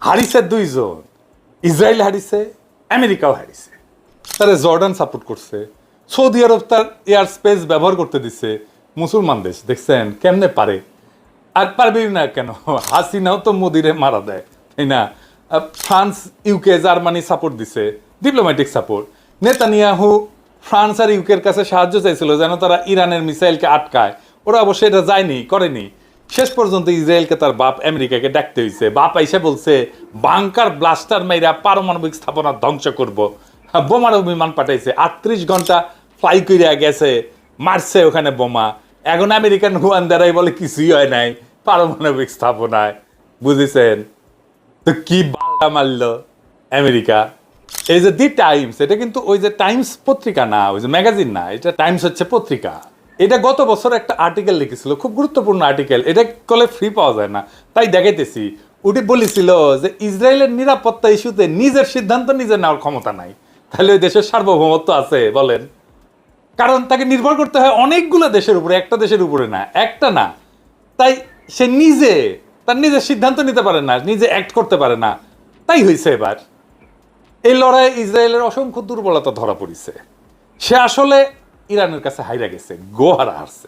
হারিছে দুইজন, ইসরায়েল হারিছে, আমেরিকাও হারিছে। তারা Jordan support করছে, সৌদি আরব তার এয়ার স্পেস ব্যবহার করতে দিচ্ছে। মুসলমান দেশ দেখছেন কেমনে পারে, আর পারবে না কেন? হাসিনাও তো মোদিরে মারা দেয়, তাই না? ফ্রান্স, ইউকে, জার্মানি সাপোর্ট দিছে, ডিপ্লোম্যাটিক সাপোর্ট। নেতানিয়াহু ফ্রান্স আর ইউকের কাছে সাহায্য চাইছিল যেন তারা ইরানের মিসাইলকে আটকায়। ওরা অবশ্যই এটা যায়নি, করেনি। শেষ পর্যন্ত ইসরায়েলকে তার বাপ আমেরিকাকে ডাকতে হয়েছে। বাপ আইসা বলছে বাংকার ব্লাস্টার মাইরা পারমাণবিক স্থাপনা ধ্বংস করব। বোমার বিমান পাঠাইছে, 38 ঘন্টা ফ্লাই করিয়া গেছে, মারছে ওখানে বোমা। এখন আমেরিকান হুয়ান দ্বারাই বলে কিছুই হয় নাই পারমাণবিক স্থাপনায়। বুঝেছেন তো কি বাংলা মারলো আমেরিকা? এই যে দি টাইমস, এটা কিন্তু ওই যে টাইমস পত্রিকা না, ওই যে ম্যাগাজিন না, এটা টাইমস হচ্ছে পত্রিকা। এটা গত বছর একটা আর্টিকেল লিখেছিল, খুব গুরুত্বপূর্ণ আর্টিকেল। এটা কলে ফ্রি পাওয়া যায় না, তাই দেখাইতেছি। উনি বলেছিল যে ইসরায়েলের নিরাপত্তা ইস্যুতে নিজের সিদ্ধান্ত নিজে নেওয়ার ক্ষমতা নাই। তাহলে ওই দেশের সার্বভৌমত্ব আছে বলেন? কারণ তাকে নির্ভর করতে হয় অনেকগুলো দেশের উপরে, একটা দেশের উপরে না, একটা না। তাই সে নিজে তার নিজের সিদ্ধান্ত নিতে পারে না, নিজে অ্যাক্ট করতে পারে না। তাই হয়েছে এবার এই লড়াইয়ে ইসরায়েলের অসংখ্য দুর্বলতা ধরা পড়েছে। সে আসলে ইরানের কাছে হাইরা গেছে, গোহারা হারছে।